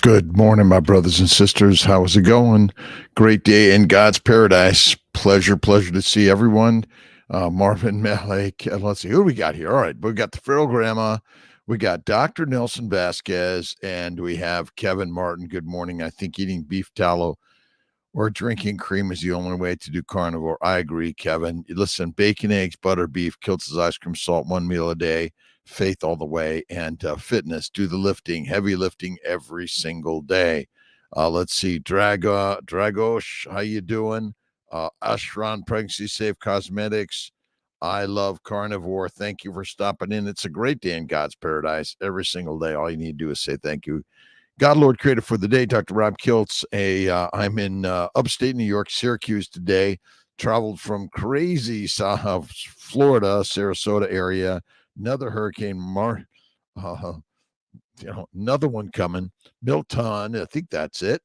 Good morning, my brothers and sisters. How's it going? Great day in God's paradise. Pleasure to see everyone. Marvin Malik. Let's see who we got here. All right, we got the Feral Grandma. We got Dr. Nelson Vasquez, and we have Kevin Martin. Good morning. I think eating beef tallow or drinking cream is the only way to do carnivore. I agree, Kevin. Listen, bacon, eggs, butter, beef, Kiltz's ice cream, salt, one meal a day, faith all the way, and fitness. Do the lifting, heavy lifting every single day. Let's see, Dragosh, how you doing? Ashran, Pregnancy Safe Cosmetics. I love carnivore. Thank you for stopping in. It's a great day in God's paradise every single day. All you need to do is say thank you. God Lord Creator for the day, Dr. Rob Kiltz. I'm in upstate New York, Syracuse today. Traveled from crazy South Florida, Sarasota area. Another hurricane, another one coming. Milton, I think that's it.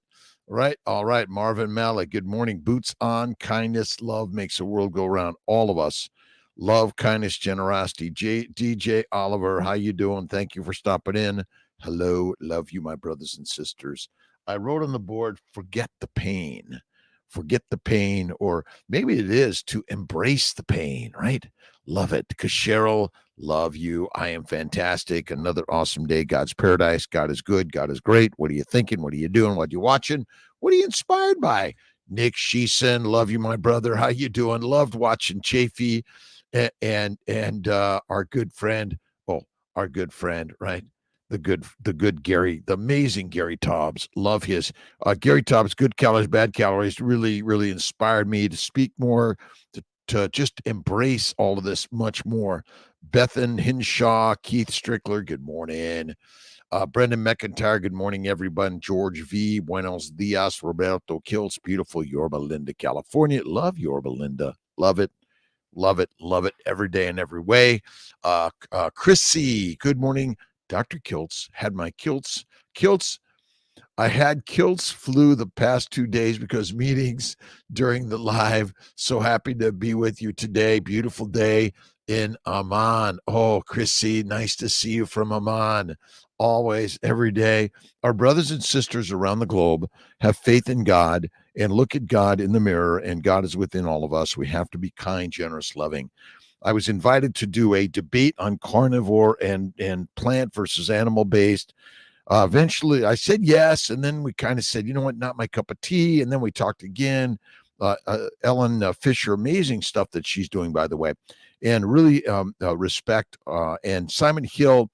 Right. All right. Marvin Malik, good morning. Boots on, kindness, love makes the world go round. All of us. Love, kindness, generosity. DJ Oliver, how you doing? Thank you for stopping in. Hello, love you, my brothers and sisters. I wrote on the board, forget the pain. Forget the pain, or maybe it is to embrace the pain, right? Love it. Because Cheryl, love you. I am fantastic. Another awesome day. God's paradise. God is good. God is great. What are you thinking? What are you doing? What are you watching? What are you inspired by? Nick Sheeson, love you, my brother. How you doing? Loved watching Chafee and our good friend. Our good friend, right? The good Gary, the amazing Gary Taubes. Love his Gary Taubes, Good Calories, Bad Calories, really inspired me to speak more, to just embrace all of this much more. Bethan Hinshaw, Keith Strickler, good morning. Brendan McIntyre, good morning, everyone. George V, buenos dias. Roberto Kiltz, beautiful Yorba Linda, California. Love Yorba Linda. Love it every day in every way. Chrissy, good morning. Dr. Kiltz had my Kiltz. I had Kiltz flu the past 2 days because meetings during the live. So happy to be with you today. Beautiful day in Amman. Oh, Chrissy, nice to see you from Amman. Always, every day. Our brothers and sisters around the globe have faith in God and look at God in the mirror, and God is within all of us. We have to be kind, generous, loving. I was invited to do a debate on carnivore and plant versus animal based. Eventually, I said yes, and then we kind of said, you know what, not my cup of tea. And then we talked again. Ellen Fisher, amazing stuff that she's doing, by the way, and really respect. And Simon Hill,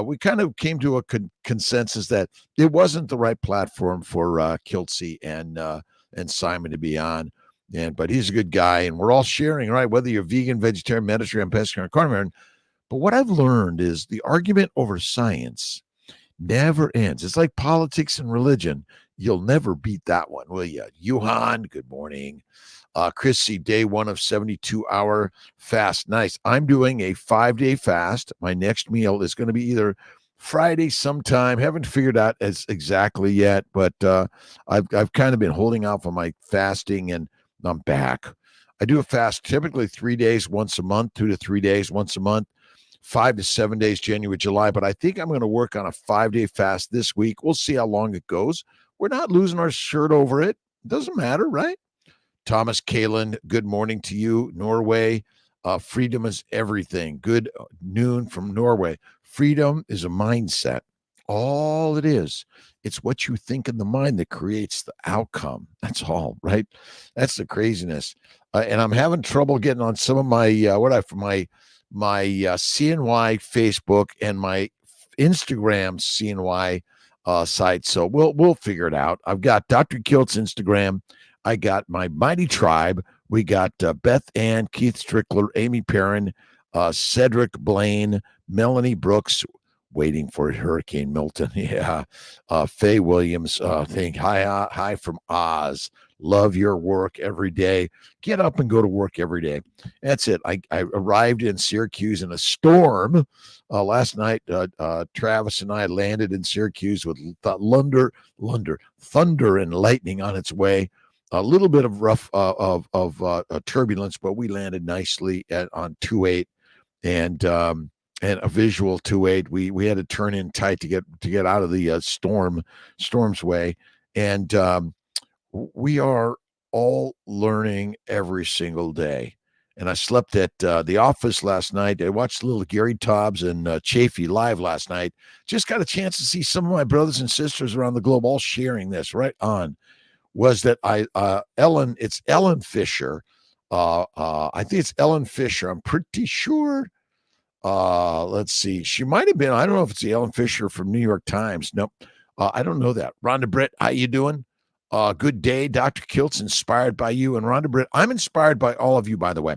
we kind of came to a consensus that it wasn't the right platform for Kiltzy and Simon to be on. But he's a good guy, and we're all sharing, right? Whether you're vegan, vegetarian, Mediterranean, pescatarian, carnivore. But what I've learned is the argument over science never ends. It's like politics and religion. You'll never beat that one, will you? Yuhan, good morning. Chrissy, day 1 of 72-hour fast. Nice. I'm doing a 5-day fast. My next meal is going to be either Friday sometime. Haven't figured out as exactly yet, but I've kind of been holding off on my fasting, and I'm back. I do a fast typically 3 days once a month, 2 to 3 days once a month, 5 to 7 days, January, July. But I think I'm going to work on a 5-day fast this week. We'll see how long it goes. We're not losing our shirt over it. Doesn't matter, right? Thomas Kalin, good morning to you. Norway, freedom is everything. Good noon from Norway. Freedom is a mindset. All it is. It's what you think in the mind that creates the outcome. That's all, right? That's the craziness. And I'm having trouble getting on some of my my CNY Facebook and my Instagram CNY site. So we'll figure it out. I've got Dr. Kiltz Instagram. I got my Mighty Tribe. We got Beth Ann, Keith Strickler, Amy Perrin, Cedric Blaine, Melanie Brooks, waiting for Hurricane Milton. Yeah. Faye Williams, saying hi from Oz. Love your work every day. Get up and go to work every day. That's it. I arrived in Syracuse in a storm last night. Travis and I landed in Syracuse with thunder and lightning on its way. A little bit of rough turbulence, but we landed nicely on 2-8. And and a visual 2-8. We had to turn in tight to get out of the storm's way, and we are all learning every single day. And I slept at the office last night. I watched a little Gary Tobbs and Chafee live last night. Just got a chance to see some of my brothers and sisters around the globe all sharing this right on. Was that it's Ellen Fisher. I think it's Ellen Fisher. I'm pretty sure. Let's see. She might have been. I don't know if it's the Ellen Fisher from New York Times. Nope. I don't know that. Rhonda Britt, how you doing? Good day, Dr. Kiltz, inspired by you. And Rhonda Britt, I'm inspired by all of you, by the way.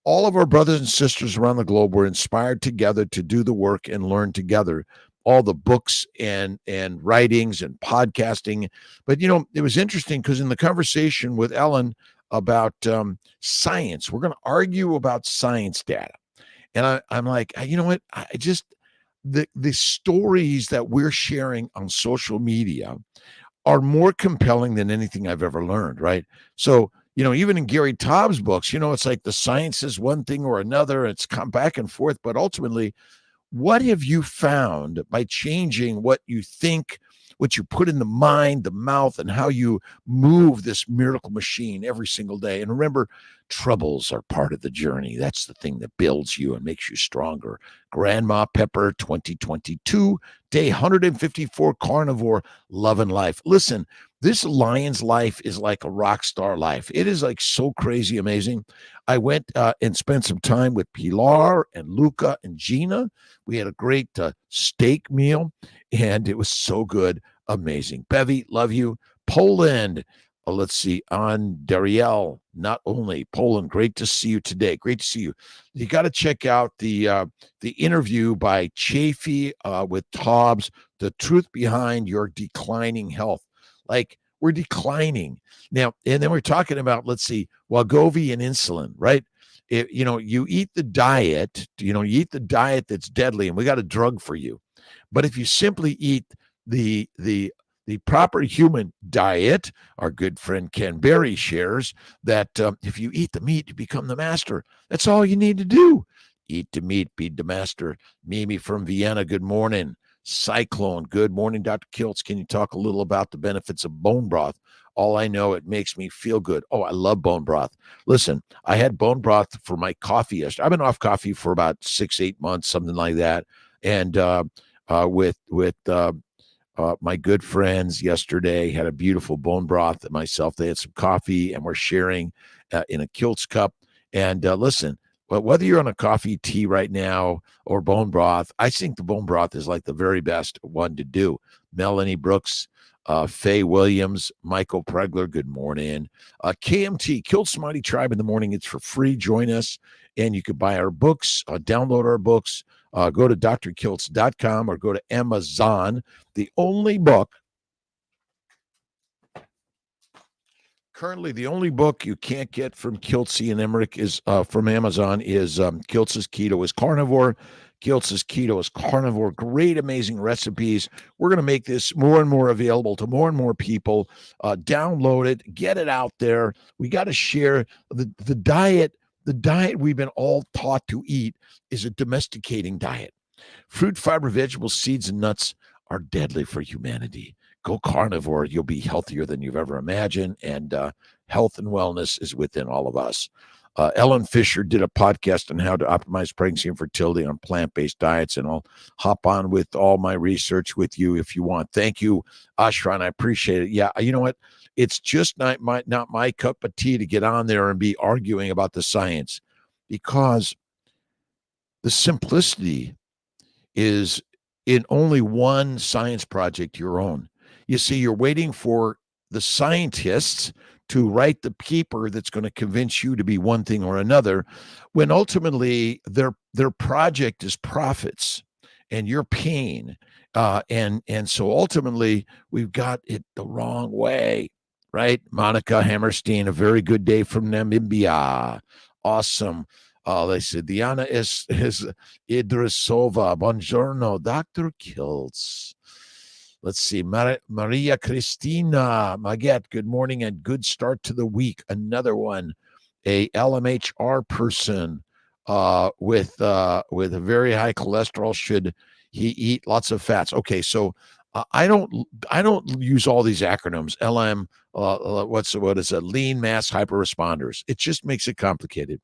All of our brothers and sisters around the globe were inspired together to do the work and learn together. All the books and writings and podcasting. But, it was interesting because in the conversation with Ellen about science, we're going to argue about science data. And I'm like, you know what? I just, the stories that we're sharing on social media are more compelling than anything I've ever learned, right? So, even in Gary Tobbs' books, it's like the science is one thing or another. It's come back and forth. But ultimately, what have you found by changing what you think, what you put in the mind, the mouth, and how you move this miracle machine every single day? And remember, troubles are part of the journey. That's the thing that builds you and makes you stronger. Grandma Pepper 2022, day 154, carnivore, love and life. Listen, this lion's life is like a rock star life. It is like so crazy amazing. I went and spent some time with Pilar and Luca and Gina. We had a great steak meal, and it was so good. Amazing. Bevy, love you. Poland. Let's see. On Dariel, not only Poland. Great to see you today. Great to see you. You got to check out the interview by Chafee with Tobbs, The Truth Behind Your Declining Health. Like, we're declining now. And then we're talking about, let's see, Wegovy and insulin, right? You eat the diet, you eat the diet that's deadly, and we got a drug for you. But if you simply eat the proper human diet, our good friend Ken Berry shares that if you eat the meat, you become the master. That's all you need to do. Eat the meat, be the master. Mimi from Vienna, good morning. Cyclone, good morning, Dr. Kiltz. Can you talk a little about the benefits of bone broth? All I know, it makes me feel good. Oh, I love bone broth. Listen, I had bone broth for my coffee yesterday. I've been off coffee for about 6-8 months, something like that. And with my good friends yesterday, had a beautiful bone broth and myself. They had some coffee, and we're sharing in a Kiltz cup. And listen, well, whether you're on a coffee, tea right now, or bone broth, I think the bone broth is like the very best one to do. Melanie Brooks, Faye Williams, Michael Pregler, good morning. KMT, Kiltz Mighty Tribe in the morning. It's for free. Join us, and you can buy our books, download our books. Go to drkiltz.com or go to Amazon. Currently, the only book you can't get from Kiltz and Emmerich is from Amazon is Kiltz's Keto is Carnivore. Kiltz's Keto is Carnivore. Great, amazing recipes. We're going to make this more and more available to more and more people. Download it. Get it out there. We got to share the diet. The diet we've been all taught to eat is a domesticating diet. Fruit, fiber, vegetables, seeds, and nuts are deadly for humanity. Go carnivore. You'll be healthier than you've ever imagined. And health and wellness is within all of us. Ellen Fisher did a podcast on how to optimize pregnancy and fertility on plant-based diets, and I'll hop on with all my research with you if you want. Thank you, Ashran. I appreciate it. Yeah, you know what? It's just not my cup of tea to get on there and be arguing about the science, because the simplicity is in only one science project, your own. You see, you're waiting for the scientists to write the paper that's going to convince you to be one thing or another, when ultimately their project is profits and your pain. And so ultimately we've got it the wrong way, right? Monica Hammerstein, a very good day from Namibia. Awesome. They said, Diana is Idrisova. Buongiorno, Dr. Kiltz. Let's see. Maria Cristina Maget, good morning and good start to the week. Another one, a LMHR person. with a very high cholesterol, should he eat lots of fats? Okay, so I don't use all these acronyms. LM, what is it? Lean mass hyperresponders. It just makes it complicated.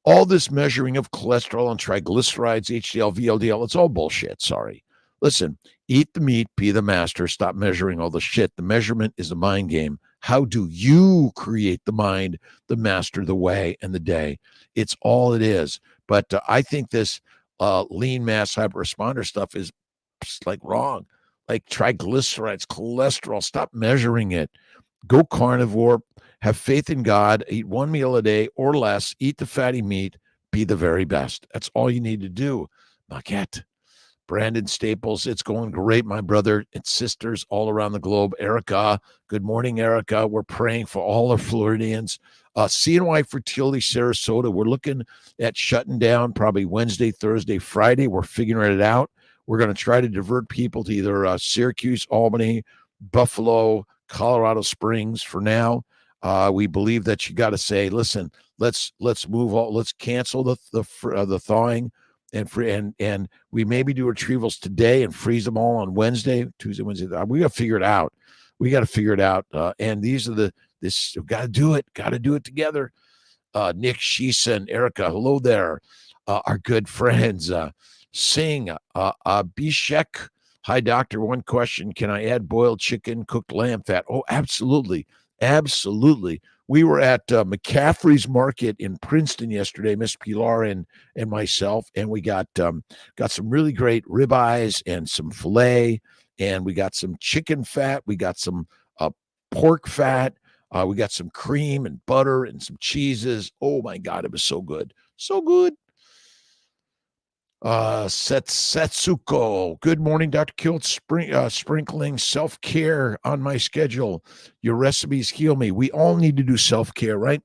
All this measuring of cholesterol and triglycerides, HDL, VLDL, it's all bullshit. Sorry. Listen, eat the meat, be the master. Stop measuring all the shit. The measurement is a mind game. How do you create the mind, the master, the way, and the day? It's all it is. But I think this lean mass hyperresponder stuff is like wrong. Like triglycerides, cholesterol, stop measuring it. Go carnivore, have faith in God, eat one meal a day or less, eat the fatty meat, be the very best. That's all you need to do. Maquette. Brandon Staples, it's going great, my brother and sisters all around the globe. Erica, good morning, Erica. We're praying for all our Floridians. CNY Fertility Sarasota, we're looking at shutting down probably Wednesday, Thursday, Friday. We're figuring it out. We're going to try to divert people to either Syracuse, Albany, Buffalo, Colorado Springs for now. We believe that you got to say, listen, let's move all, let's cancel the thawing and we maybe do retrievals today and freeze them all on Wednesday, Tuesday, Wednesday. We got to figure it out. We got to figure it out. And these are we got to do it. Got to do it together. Nick Sheeson, Erica, hello there. Our good friends, Singh, Bishek. Hi, doctor. One question. Can I add boiled chicken, cooked lamb fat? Oh, absolutely. Absolutely. We were at McCaffrey's Market in Princeton yesterday, Miss Pilar and myself, and we got some really great ribeyes and some filet, and we got some chicken fat. We got some pork fat. We got some cream and butter and some cheeses. Oh, my God, it was so good. So good. Setsuko. Good morning, Dr. Kiltz. Sprinkling self-care on my schedule. Your recipes heal me. We all need to do self-care, right?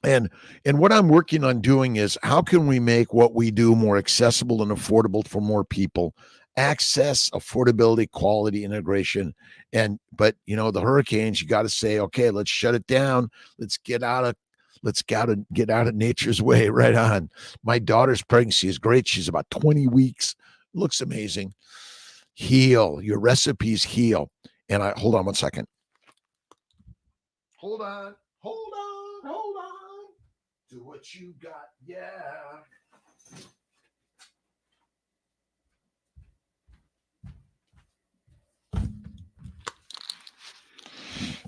And what I'm working on doing is how can we make what we do more accessible and affordable for more people? Access, affordability, quality, integration. But the hurricanes, you got to say, okay, let's shut it down. Let's get out of nature's way. Right on. My daughter's pregnancy is great. She's about 20 weeks. Looks amazing. Heal. Your recipes heal. And hold on one second. Hold on. Do what you got. Yeah.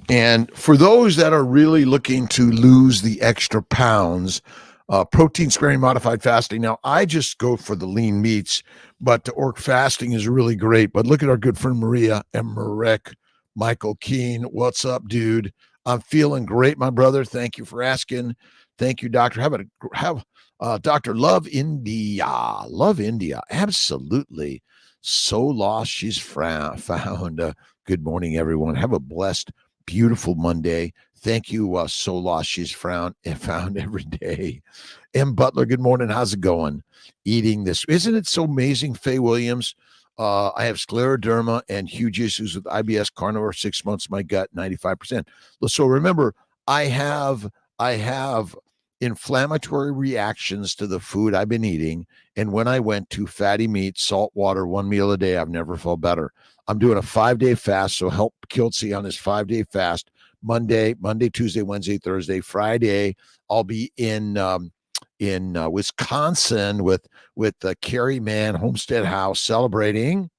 And for those that are really looking to lose the extra pounds, protein sparing modified fasting. Now, I just go for the lean meats, but the orc fasting is really great. But look at our good friend Maria and Marek, Michael Keene. What's up, dude? I'm feeling great, my brother. Thank you for asking. Thank you, doctor. Doctor, love India. Love India. Absolutely. So lost, she's found. Good morning, everyone. Have a blessed, beautiful Monday. Thank you, so lost, she's found every day. M. Butler, good morning. How's it going? Eating this. Isn't it so amazing, Faye Williams? I have scleroderma and huge issues with IBS, carnivore, 6 months, my gut, 95%. So remember, I have inflammatory reactions to the food I've been eating. And when I went to fatty meat, salt water, one meal a day, I've never felt better. I'm doing a 5-day fast. So help Kiltz on his 5-day fast. Monday, Tuesday, Wednesday, Thursday, Friday. I'll be in Wisconsin with the Carrie Mann Homestead House celebrating.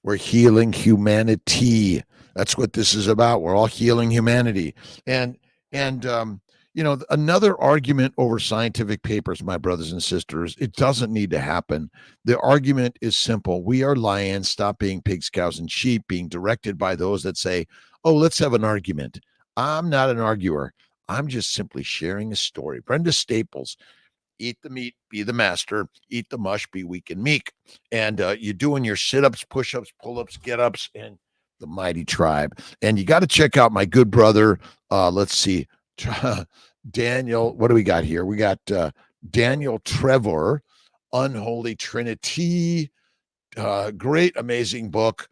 We're healing humanity. That's what this is about. We're all healing humanity. And another argument over scientific papers, my brothers and sisters, it doesn't need to happen. The argument is simple. We are lions. Stop being pigs, cows, and sheep, being directed by those that say, oh, let's have an argument. I'm not an arguer. I'm just simply sharing a story. Brenda Staples, eat the meat, be the master, eat the mush, be weak and meek. And you're doing your sit-ups, push-ups, pull-ups, get-ups, and the mighty tribe. And you got to check out my good brother. Let's see. Daniel, what do we got here? We got Daniel Trevor, Unholy Trinity. Great, amazing book.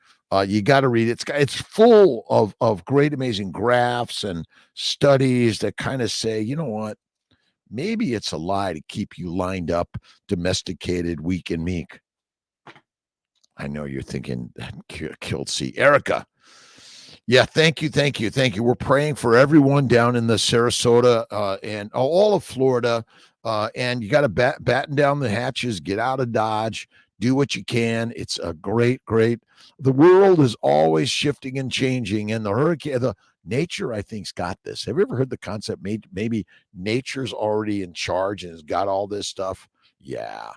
You got to read it. It's full of great, amazing graphs and studies that kind of say, you know what? Maybe it's a lie to keep you lined up, domesticated, weak and meek. I know you're thinking, Kiltz. Erica. Yeah, thank you, thank you, thank you. We're praying for everyone down in the Sarasota and all of Florida. And you got to batten down the hatches, get out of Dodge, do what you can. It's a great. The world is always shifting and changing, and the nature, I think's got this. Have you ever heard the concept? Maybe nature's already in charge and has got all this stuff. Yeah.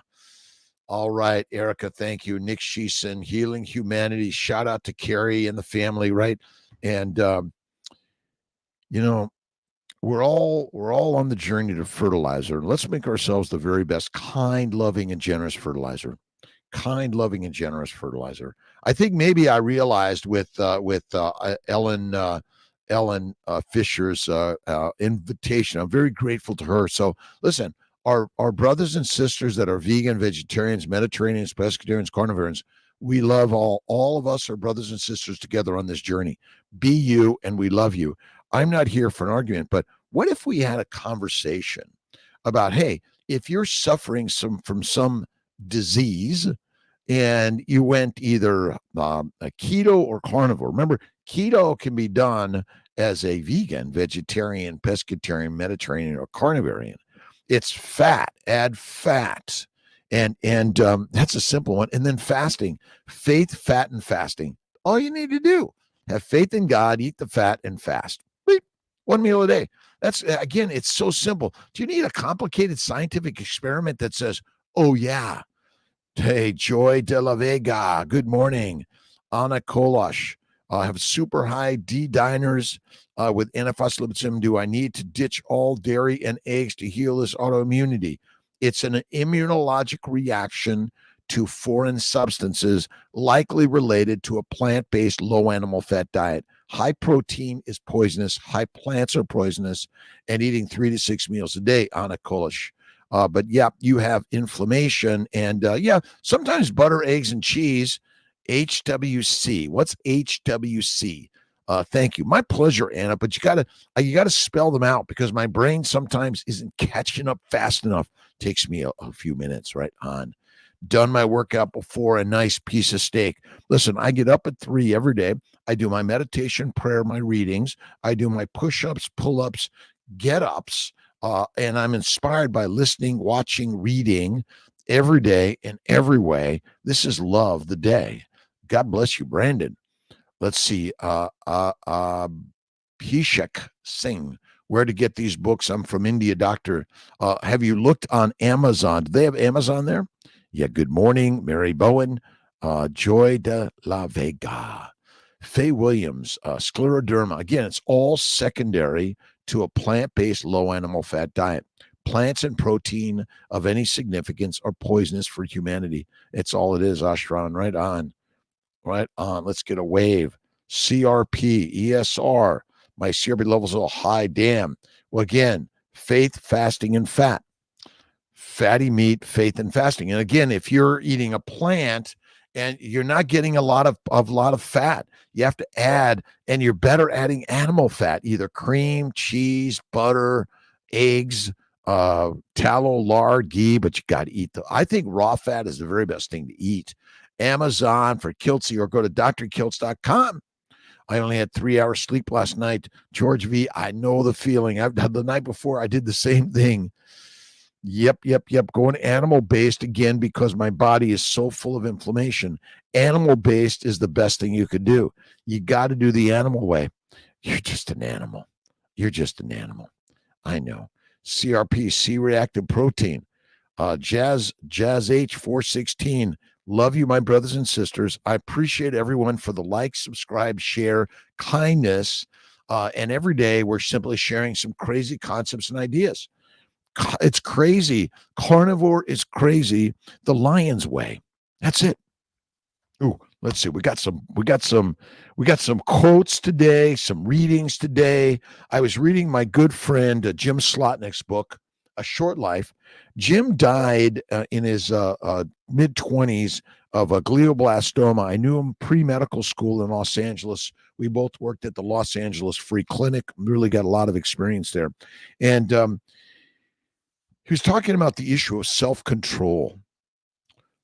All right, Erica, thank you. Nick Sheeson, Healing Humanity. Shout out to Carrie and the family, right? And we're all on the journey to fertilizer. Let's make ourselves the very best, kind, loving, and generous fertilizer. Kind, loving, and generous fertilizer. I think maybe I realized with Ellen Fisher's invitation. I'm very grateful to her. So listen, our brothers and sisters that are vegan, vegetarians, Mediterraneans, pescatarians, carnivores, we love all of us are brothers and sisters together on this journey. Be you, and we love you. I'm not here for an argument, but what if we had a conversation about, hey, if you're suffering from some disease and you went either a keto or carnivore. Remember, keto can be done as a vegan, vegetarian, pescatarian, Mediterranean, or carnivorian. It's fat, add fat. And that's a simple one. And then fasting, faith, fat, and fasting. All you need to do, have faith in God, eat the fat, and fast. Beep. One meal a day. That's, again, it's so simple. Do you need a complicated scientific experiment that says, oh, yeah, hey, Joy de la Vega, good morning. Anna Kolosh, have super high D diners with anaphospholipsym. Do I need to ditch all dairy and eggs to heal this autoimmunity? It's an immunologic reaction to foreign substances likely related to a plant-based low animal fat diet. High protein is poisonous, high plants are poisonous, and eating 3 to 6 meals a day, Anna Kolosh. But yeah, you have inflammation, and sometimes butter, eggs, and cheese. HWC. What's HWC? Thank you. My pleasure, Anna. But you gotta spell them out because my brain sometimes isn't catching up fast enough. Takes me a few minutes. Right on. Done my workout before a nice piece of steak. Listen, I get up at 3 every day. I do my meditation, prayer, my readings. I do my push-ups, pull-ups, get-ups. And I'm inspired by listening, watching, reading every day in every way. This is Love the Day. God bless you, Brandon. Let's see. Hishak Singh. Where to get these books? I'm from India, doctor. Have you looked on Amazon? Do they have Amazon there? Yeah, good morning, Mary Bowen. Joy de la Vega. Faye Williams, scleroderma. Again, it's all secondary to a plant-based low animal fat diet. Plants and protein of any significance are poisonous for humanity. It's all it is, Ashran. Right on. Right on. Let's get a wave. CRP, ESR. My CRP levels are all high. Damn. Well, again, faith, fasting, and fat. Fatty meat, faith, and fasting. And again, if you're eating a plant and you're not getting a lot of fat, you have to add, and you're better adding animal fat, either cream, cheese, butter, eggs, tallow, lard, ghee, but you got to eat I think raw fat is the very best thing to eat. Amazon for Kiltz, or go to drkiltz.com. I only had 3 hours sleep last night. George V, I know the feeling. The night before I did the same thing. Yep. Going animal-based again because my body is so full of inflammation. Animal-based is the best thing you could do. You got to do the animal way. You're just an animal. I know. CRP, C-reactive protein. Jazz H416. Love you, my brothers and sisters. I appreciate everyone for the like, subscribe, share, kindness. And every day we're simply sharing some crazy concepts and ideas. It's crazy. Carnivore is crazy. The lion's way. That's it. Ooh, let's see. We got some quotes today, some readings today. I was reading my good friend Jim Slotnick's book, A Short Life. Jim died in his mid-20s of a glioblastoma. I knew him pre-medical school in Los Angeles. We both worked at the Los Angeles Free Clinic, really got a lot of experience there. And he was talking about the issue of self-control.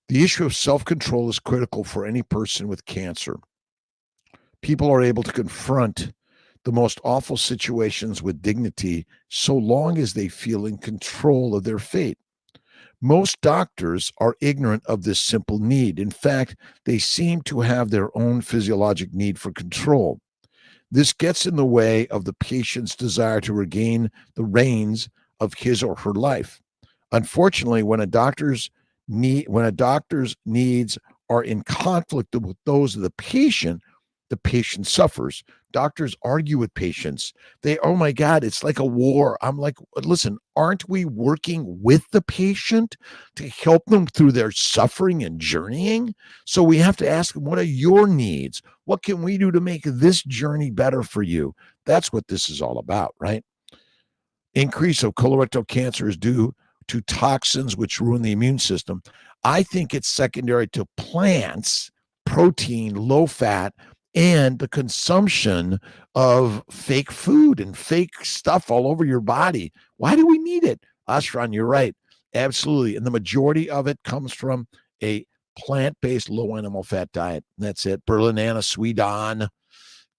The issue of self-control is critical for any person with cancer. People are able to confront the most awful situations with dignity so long as they feel in control of their fate. Most doctors are ignorant of this simple need. In fact, they seem to have their own physiologic need for control. This gets in the way of the patient's desire to regain the reins of his or her life. Unfortunately, when a doctor's needs are in conflict with those of the patient suffers. Doctors argue with patients. Oh my God, it's like a war. I'm like, listen, aren't we working with the patient to help them through their suffering and journeying? So we have to ask them, what are your needs? What can we do to make this journey better for you? That's what this is all about, right? Increase of colorectal cancer is due to toxins which ruin the immune system. I think it's secondary to plants, protein, low fat, and the consumption of fake food and fake stuff all over your body. Why do we need it? Ashran, you're right. Absolutely. And the majority of it comes from a plant-based low animal fat diet. That's it. Berlinana, Sweden,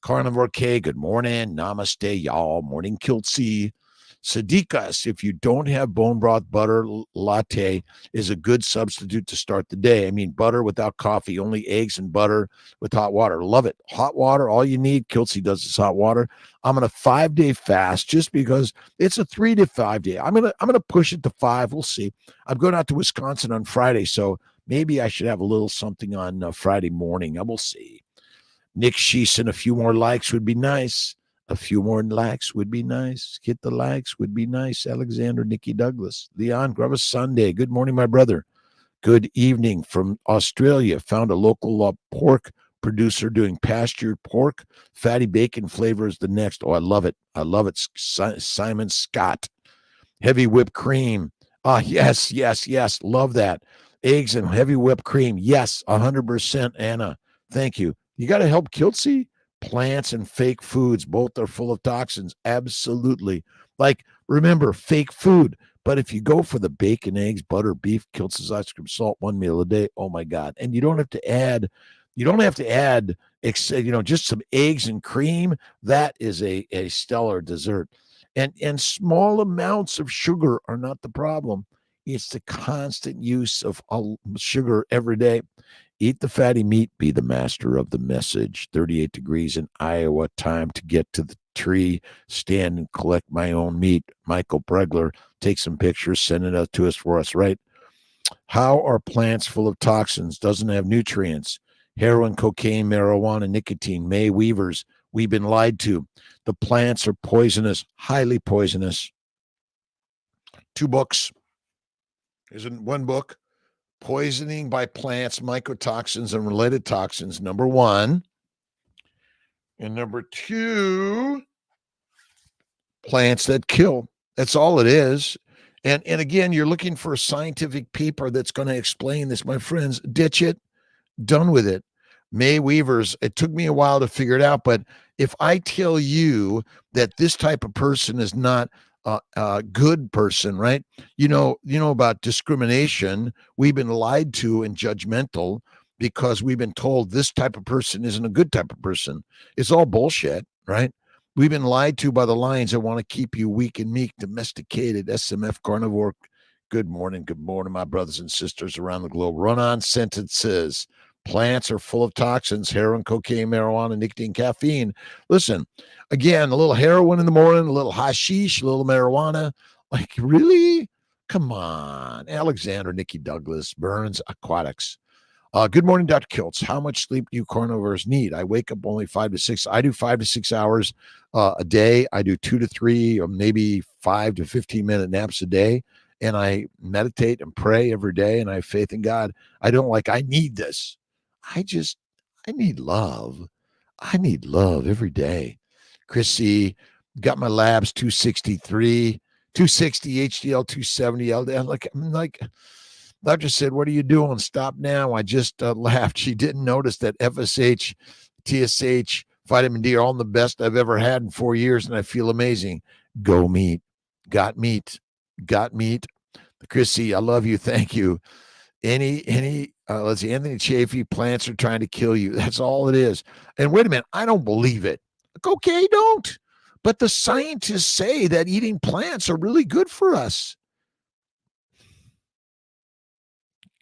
Carnivore K, good morning. Namaste, y'all. Morning, Kiltz. Sadiqas, if you don't have bone broth butter latte, is a good substitute to start the day. I mean, butter without coffee, only eggs and butter with hot water. Love it. Hot water, all you need. Kiltz does this hot water. I'm on a 5-day fast just because it's a 3 to 5 day. I'm gonna push it to 5. We'll see. I'm going out to Wisconsin on Friday, so maybe I should have a little something on Friday morning. I will see. Nick Sheeson, a few more likes would be nice. A few more likes would be nice. Hit the likes would be nice. Alexander, Nikki Douglas. Leon, grab a Sunday. Good morning, my brother. Good evening from Australia. Found a local pork producer doing pastured pork. Fatty bacon flavor is the next. Oh, I love it. I love it. Simon Scott. Heavy whipped cream. Yes. Love that. Eggs and heavy whipped cream. Yes, 100%, Anna. Thank you. You got to help Kiltz. Plants and fake foods, both are full of toxins. Absolutely. Like, remember, fake food. But if you go for the bacon, eggs, butter, beef, Kiltz's ice cream, salt, one meal a day, oh my God. And you don't have to add, just some eggs and cream. That is a stellar dessert. And small amounts of sugar are not the problem. It's the constant use of sugar every day. Eat the fatty meat, be the master of the message. 38 degrees in Iowa, time to get to the tree, stand and collect my own meat. Michael Bregler, take some pictures, send it out to us for us, right? How are plants full of toxins? Doesn't have nutrients. Heroin, cocaine, marijuana, nicotine, May Weavers. We've been lied to. The plants are poisonous, highly poisonous. 2 books. Isn't one book? Poisoning by plants, mycotoxins, and related toxins, number 1. And number 2, plants that kill. That's all it is. And again, you're looking for a scientific paper that's going to explain this, my friends. Ditch it. Done with it. May Weavers, it took me a while to figure it out, but if I tell you that this type of person is not a good person, right? You know about discrimination. We've been lied to and judgmental because we've been told this type of person isn't a good type of person. It's all bullshit, right? We've been lied to by the lions that want to keep you weak and meek, domesticated, SMF carnivore. Good morning, my brothers and sisters around the globe. Run-on sentences. Plants are full of toxins, heroin, cocaine, marijuana, nicotine, caffeine. Listen, again, a little heroin in the morning, a little hashish, a little marijuana. Like, really? Come on. Alexander, Nikki Douglas, Burns, Aquatics. Good morning, Dr. Kiltz. How much sleep do you carnivores need? I wake up only 5 to 6. I do 5 to 6 hours a day. I do 2 to 3 or maybe 5 to 15-minute naps a day. And I meditate and pray every day, and I have faith in God. I need this. I need love. I need love every day. Chrissy, got my labs 263, 260 HDL, 270 LDL. Doctor said, "What are you doing? Stop now." I just laughed. She didn't notice that FSH, TSH, vitamin D are all the best I've ever had in 4 years, and I feel amazing. Go meat. Got meat. Got meat. Chrissy, I love you. Thank you. Let's see, Anthony Chafee, plants are trying to kill you. That's all it is. And wait a minute, I don't believe it. Okay, don't. But the scientists say that eating plants are really good for us.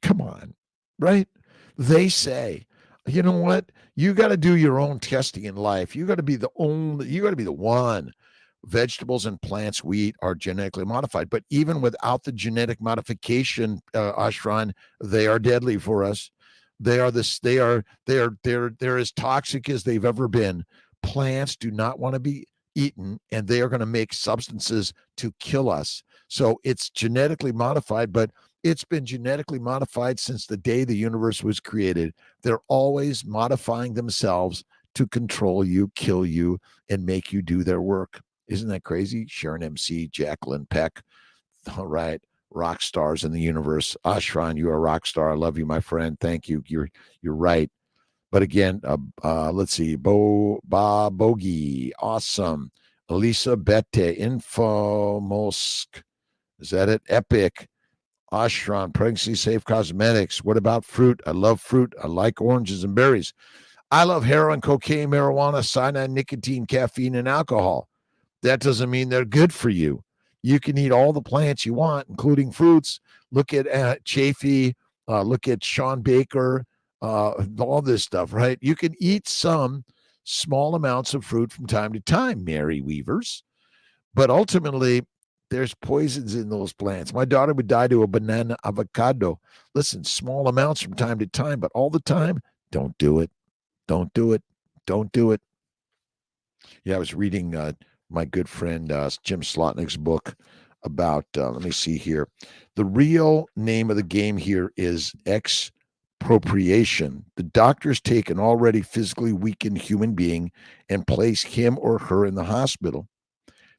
Come on, right? They say, you know what? You got to do your own testing in life. You got to be the one. Vegetables and plants we eat are genetically modified, but even without the genetic modification, Ashran, they are deadly for us. They're as toxic as they've ever been. Plants do not want to be eaten, and they are going to make substances to kill us. So it's genetically modified, but it's been genetically modified since the day the universe was created. They're always modifying themselves to control you, kill you, and make you do their work. Isn't that crazy? Sharon MC, Jacqueline Peck. All right. Rock stars in the universe. Ashran, you're a rock star. I love you, my friend. Thank you. You're right. But again, let's see. Bob Bogey. Awesome. Elisa Bette. Infomosk. Is that it? Epic. Ashran. Pregnancy Safe Cosmetics. What about fruit? I love fruit. I like oranges and berries. I love heroin, cocaine, marijuana, cyanide, nicotine, caffeine, and alcohol. That doesn't mean they're good for you. You can eat all the plants you want, including fruits. Look at Chafee. Look at Sean Baker. All this stuff, right? You can eat some small amounts of fruit from time to time, Mary Weavers. But ultimately, there's poisons in those plants. My daughter would die to a banana avocado. Listen, small amounts from time to time, but all the time, don't do it. Don't do it. Don't do it. Yeah, I was reading my good friend Jim Slotnick's book about, let me see here. The real name of the game here is expropriation. The doctors take an already physically weakened human being and place him or her in the hospital.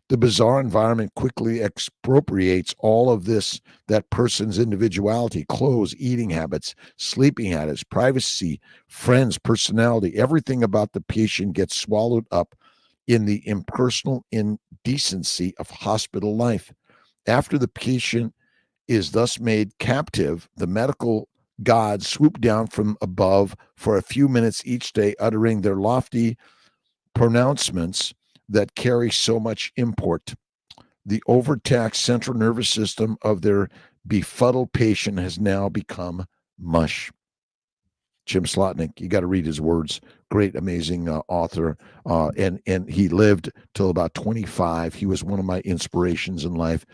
The bizarre environment quickly expropriates all of that person's individuality, clothes, eating habits, sleeping habits, privacy, friends, personality. Everything about the patient gets swallowed up in the impersonal indecency of hospital life. After the patient is thus made captive, the medical gods swoop down from above for a few minutes each day, uttering their lofty pronouncements that carry so much import. The overtaxed central nervous system of their befuddled patient has now become mush. Jim Slotnick, you got to read his words. Great, amazing author, and he lived till about 25. He was one of my inspirations in life.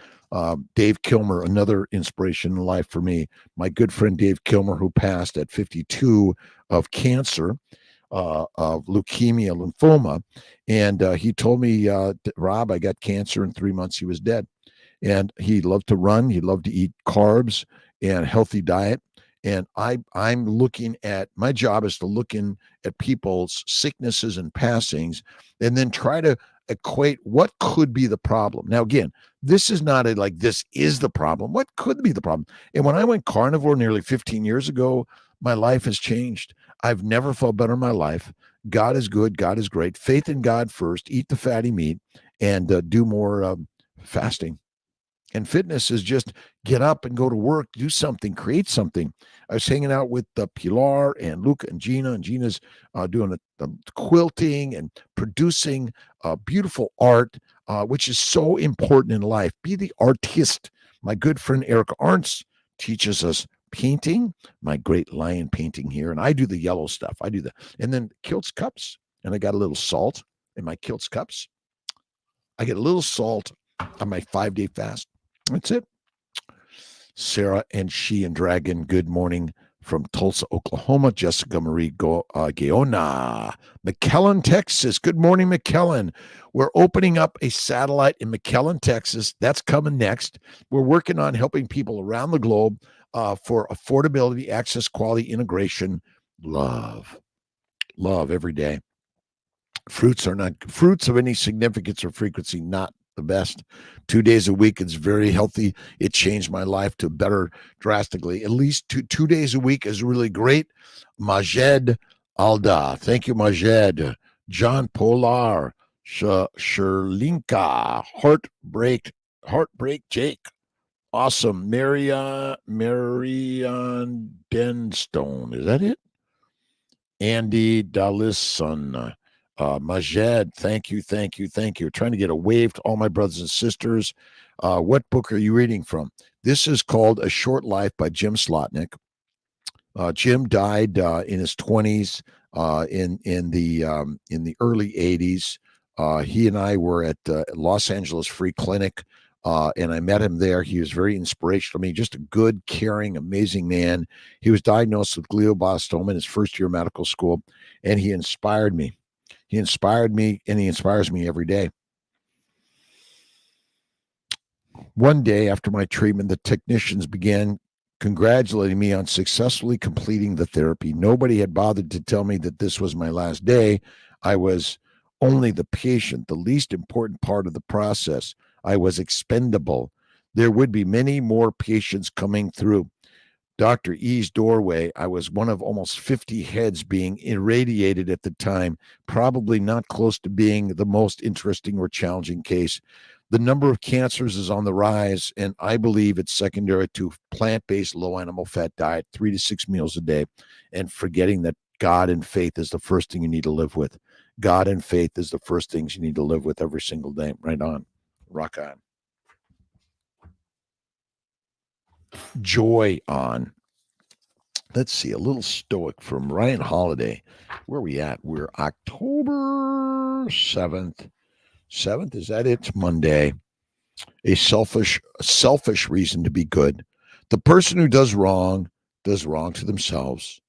Dave Kilmer, another inspiration in life for me. My good friend Dave Kilmer, who passed at 52 of cancer, of leukemia, lymphoma, and he told me, Rob, I got cancer in 3 months. He was dead, and he loved to run. He loved to eat carbs and healthy diet. And I'm looking at, my job is to look in at people's sicknesses and passings and then try to equate what could be the problem. Now, again, this is not like this is the problem. What could be the problem? And when I went carnivore nearly 15 years ago, my life has changed. I've never felt better in my life. God is good. God is great. Faith in God first. Eat the fatty meat and do more fasting. And fitness is just get up and go to work, do something, create something. I was hanging out with Pilar and Luca and Gina, and Gina's doing the quilting and producing beautiful art, which is so important in life. Be the artist. My good friend Erica Arntz teaches us painting, my great lion painting here, and I do the yellow stuff. I do the, and then Kiltz Cups, and I got a little salt in my Kiltz Cups. I get a little salt on my 5-day fast. That's it. Sarah and She and Dragon, good morning from Tulsa, Oklahoma. Jessica Marie Gaona, McAllen, Texas. Good morning, McAllen. We're opening up a satellite in McAllen, Texas. That's coming next. We're working on helping people around the globe for affordability, access, quality, integration, love every day. Fruits are not fruits of any significance or frequency, not The best. 2 days a week. It's very healthy. It changed my life to better drastically. At least two days a week is really great. Majed Alda. Thank you, Majed. John Polar. Sherlinka. Heartbreak Jake. Awesome. Marion Denstone. Is that it? Andy Dallison. Majed, thank you. Trying to get a wave to all my brothers and sisters. What book are you reading from? This is called A Short Life by Jim Slotnick. Jim died in his 20s, in the early 80s. He and I were at Los Angeles Free Clinic, and I met him there. He was very inspirational. I mean, just a good, caring, amazing man. He was diagnosed with glioblastoma in his first year of medical school, and he inspired me. He inspired me, and he inspires me every day. One day after my treatment, the technicians began congratulating me on successfully completing the therapy. Nobody had bothered to tell me that this was my last day. I was only the patient, the least important part of the process. I was expendable. There would be many more patients coming through Dr. E's doorway. I was one of almost 50 heads being irradiated at the time, probably not close to being the most interesting or challenging case. The number of cancers is on the rise, and I believe it's secondary to plant-based, low animal fat diet, 3 to 6 meals a day, and forgetting that God and faith is the first thing you need to live with. God and faith is the first things you need to live with every single day. Right on. Rock on. Joy on. Let's see, a little stoic from Ryan Holiday. Where are we at? We're October 7th. 7th, is that it? It's Monday. A selfish reason to be good. The person who does wrong to themselves.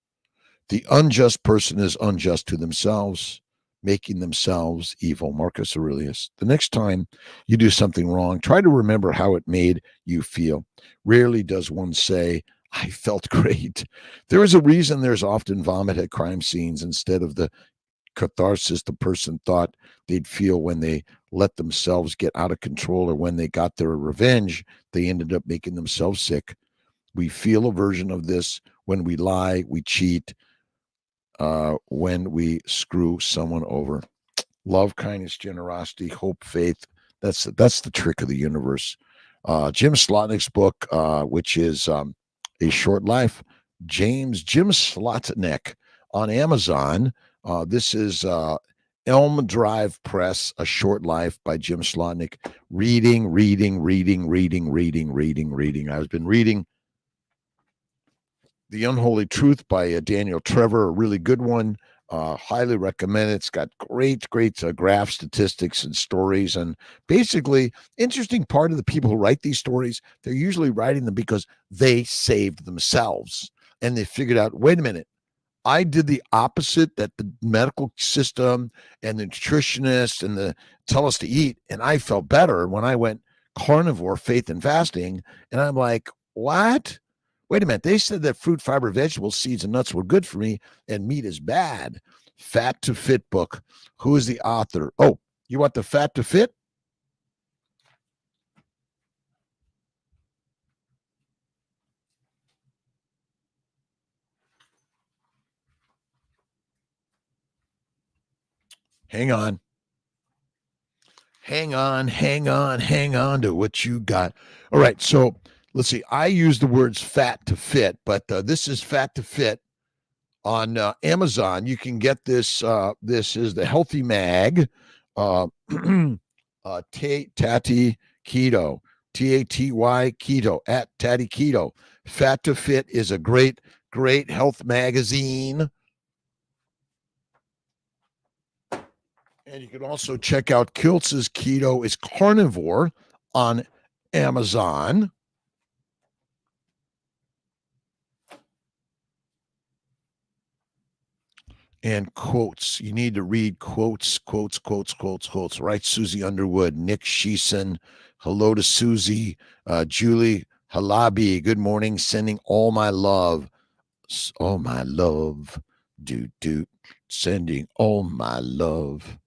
The unjust person is unjust to themselves, making themselves evil. Marcus Aurelius. The next time you do something wrong, try to remember how it made you feel. Rarely does one say, I felt great. There is a reason there's often vomit at crime scenes instead of the catharsis the person thought they'd feel when they let themselves get out of control, or when they got their revenge, they ended up making themselves sick. We feel a version of this when we lie, we cheat, when we screw someone over. Love, kindness, generosity, hope, faith. That's the trick of the universe. Jim Slotnick's book, which is A Short Life, Jim Slotnick, on Amazon. This is Elm Drive Press, A Short Life by Jim Slotnick. Reading. I've been reading The Unholy Truth by Daniel Trevor, a really good one. Highly recommend it. It's got great graph statistics and stories. And basically, interesting part of the people who write these stories, they're usually writing them because they saved themselves. And they figured out, wait a minute, I did the opposite that the medical system and the nutritionists and the tell us to eat, and I felt better when I went carnivore, faith and fasting. And I'm like, what? Wait a minute. They said that fruit, fiber, vegetables, seeds, and nuts were good for me, and meat is bad. Fat to Fit book. Who is the author? Oh, you want the Fat to Fit? Hang on to what you got. All right, so let's see. I use the words fat to fit, but this is Fat to Fit on Amazon. You can get this. This is the Healthy Mag, Tatty Keto, Taty Keto, at Tatty Keto. Fat to Fit is a great health magazine. And you can also check out Kiltz's Keto is Carnivore on Amazon. And quotes. You need to read quotes. Right, Susie Underwood, Nick Sheeson. Hello to Susie. Julie Halabi, good morning. Sending all my love. All my love. Sending all my love.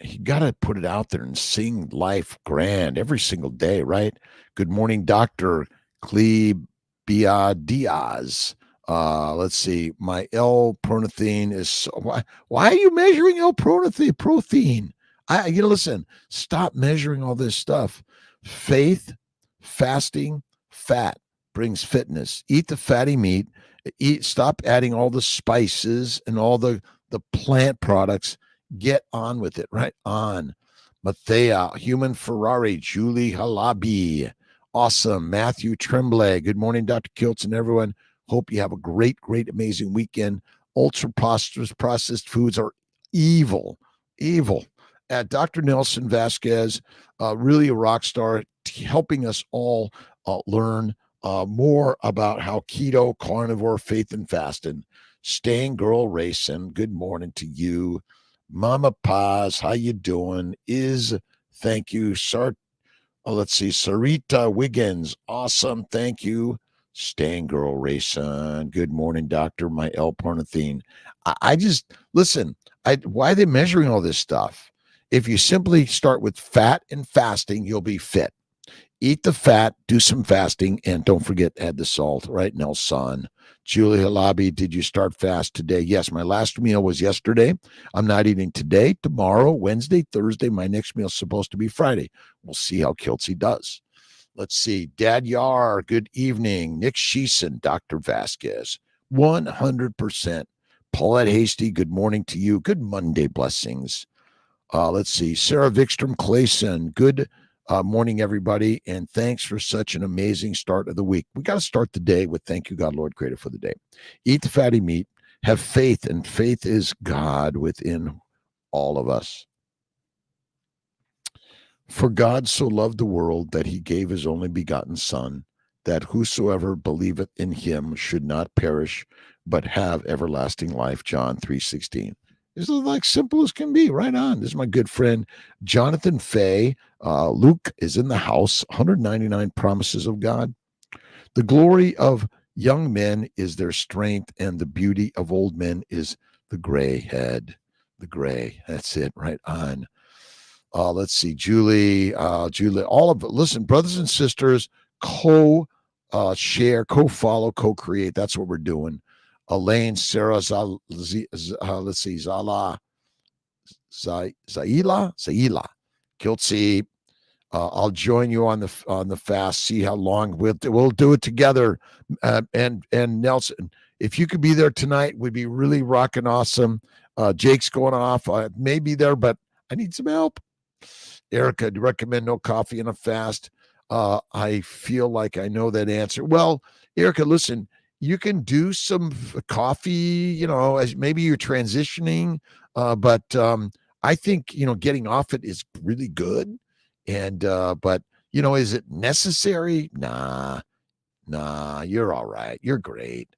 you got to put it out there and sing life grand every single day, right? Good morning, Dr. Clebia Diaz. Let's see. My L-pronithine is why are you measuring L-pronithine? Listen, stop measuring all this stuff. Faith, fasting, fat brings fitness. Eat the fatty meat. Stop adding all the spices and all the plant products. Get on with it, right on. Mathea, Human Ferrari, Julie Halabi, awesome. Matthew Tremblay, good morning, Dr. Kiltz and everyone. Hope you have a great, amazing weekend. Ultra processed foods are evil, evil. Dr. Nelson Vasquez, really a rock star, helping us all learn more about how keto, carnivore, faith, and fasting. Staying Girl Racing, good morning to you. Mama Paz, how you doing? Thank you. Let's see. Sarita Wiggins, awesome. Thank you. Staying Girl Racing, good morning, doctor. My L-pornithine. I just, listen, why are they measuring all this stuff? If you simply start with fat and fasting, you'll be fit. Eat the fat, do some fasting, and don't forget, add the salt, right, Nelson? Julie Halabi, did you start fast today? Yes, my last meal was yesterday. I'm not eating today, tomorrow, Wednesday, Thursday. My next meal is supposed to be Friday. We'll see how Kiltzy does. Let's see. Dad Yar, good evening. Nick Sheeson, Dr. Vasquez, 100%. Paulette Hasty, good morning to you. Good Monday blessings. Let's see. Sarah Vikstrom Clayson, good morning, everybody, and thanks for such an amazing start of the week. We got to start the day with thank you, God, Lord, Creator, for the day. Eat the fatty meat, have faith, and faith is God within all of us. For God so loved the world that he gave his only begotten Son, that whosoever believeth in him should not perish, but have everlasting life. John 3:16. This is like simple as can be. Right on. This is my good friend, Jonathan Fay. Luke is in the house. 199 promises of God. The glory of young men is their strength, and the beauty of old men is the gray head. The gray. That's it. Right on. Let's see. Julie, all of it. Listen, brothers and sisters, share, co-follow, co-create. That's what we're doing. Elaine, Sarah, let's see, Zaila, Kiltzy. I'll join you on the fast. See how long we'll do it together. And Nelson, if you could be there tonight, we'd be really rocking awesome. Jake's going off. I may be there, but I need some help. Erica, do you recommend no coffee in a fast? I feel like I know that answer. Well, Erica, listen, you can do some coffee, as maybe you're transitioning, but I think, getting off it is really good. And, but, is it necessary? Nah, you're all right. You're great.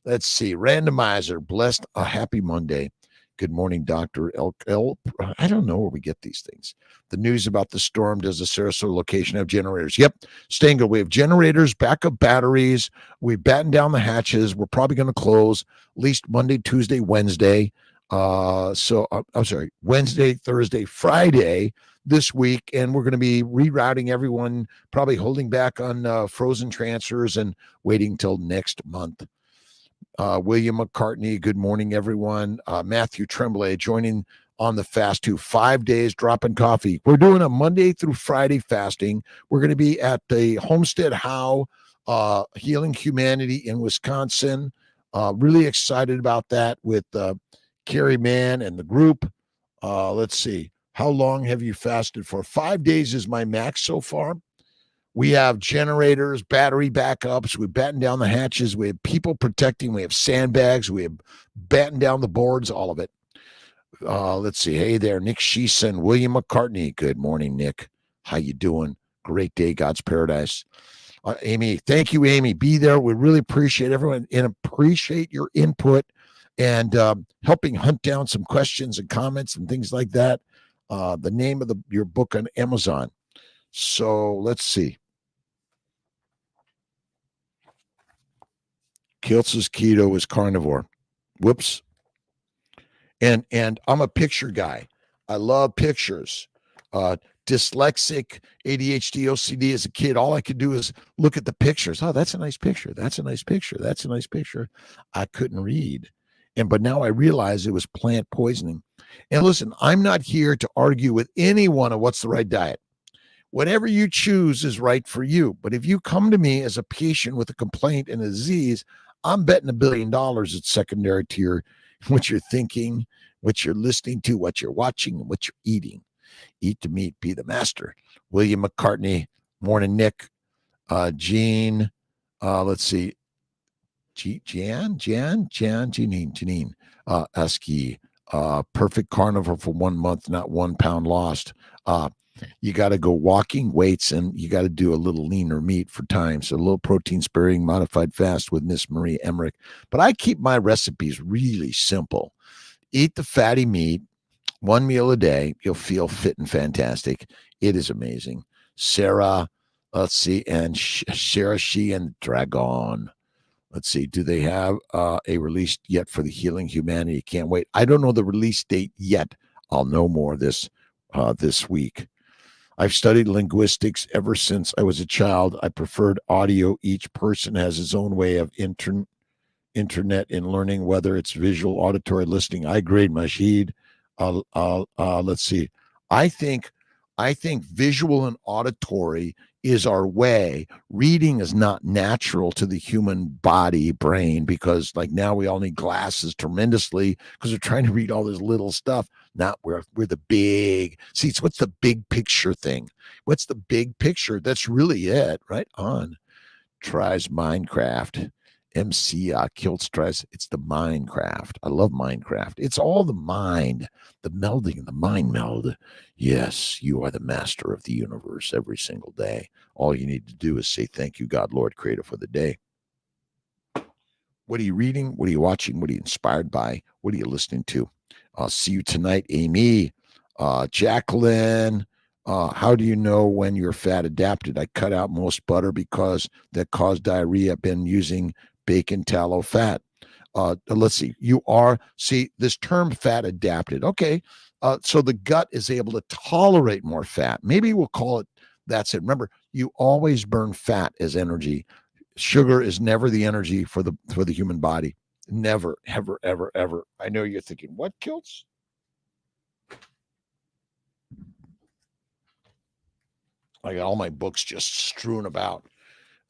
Let's see. Randomizer, blessed, a happy Monday. Good morning, Dr. I don't know where we get these things. The news about the storm. Does the Sarasota location have generators? Yep. Stengel, we have generators, backup batteries. We batten down the hatches. We're probably going to close at least Monday, Tuesday, Wednesday. I'm sorry, Wednesday, Thursday, Friday this week. And we're going to be rerouting everyone, probably holding back on frozen transfers and waiting till next month. William McCartney, good morning, everyone. Matthew Tremblay joining on the fast too. 5 days dropping coffee. We're doing a Monday through Friday fasting. We're going to be at the Homestead How Healing Humanity in Wisconsin. Really excited about that with Carrie Mann and the group. Let's see. How long have you fasted for? 5 days is my max so far. We have generators, battery backups. We batten down the hatches. We have people protecting. We have sandbags. We have batten down the boards, all of it. Let's see. Hey there, Nick Sheeson, William McCartney. Good morning, Nick. How you doing? Great day, God's paradise. Amy, thank you, Amy. Be there. We really appreciate everyone and appreciate your input and helping hunt down some questions and comments and things like that. The name of your book on Amazon. So let's see. Kiltz's keto is carnivore. Whoops. And I'm a picture guy. I love pictures. Dyslexic, ADHD, OCD as a kid, all I could do is look at the pictures. Oh, that's a nice picture. That's a nice picture. That's a nice picture. I couldn't read. But now I realize it was plant poisoning. And listen, I'm not here to argue with anyone on what's the right diet. Whatever you choose is right for you. But if you come to me as a patient with a complaint and a disease, I'm betting $1 billion it's secondary to your what you're thinking, what you're listening to, what you're watching, and what you're eating. Eat the meat, be the master. William McCartney, morning, Nick. Jean, let's see. Janine, Esky, perfect carnivore for 1 month, not 1 pound lost. You got to go walking, weights, and you got to do a little leaner meat for time. So a little protein sparing, modified fast with Miss Marie Emmerich. But I keep my recipes really simple. Eat the fatty meat, 1 meal a day. You'll feel fit and fantastic. It is amazing. Sarah, let's see, and Sarah, she and Dragon. Let's see. Do they have a release yet for the Healing Humanity? Can't wait. I don't know the release date yet. I'll know more this week. I've studied linguistics ever since I was a child. I preferred audio. Each person has his own way of internet in learning, whether it's visual, auditory, listening. I grade Majid. Let's see. I think visual and auditory is our way. Reading is not natural to the human body, brain, because like now we all need glasses tremendously because we're trying to read all this little stuff. Not we're the big. See, it's what's the big picture thing? What's the big picture? That's really it, right on. Tries Minecraft. MC Kiltz tries. It's the Minecraft. I love Minecraft. It's all the mind, the melding, the mind meld. Yes, you are the master of the universe every single day. All you need to do is say, thank you, God, Lord, creator for the day. What are you reading? What are you watching? What are you inspired by? What are you listening to? I'll see you tonight, Amy. Jacqueline. How do you know when you're fat adapted? I cut out most butter because that caused diarrhea. I've been using bacon tallow fat. Let's see. This term fat adapted. Okay. So the gut is able to tolerate more fat. Maybe we'll call it, that's it. Remember, you always burn fat as energy. Sugar is never the energy for the human body. Never, ever, ever, ever. I know you're thinking, what, Kiltz? I got all my books just strewn about.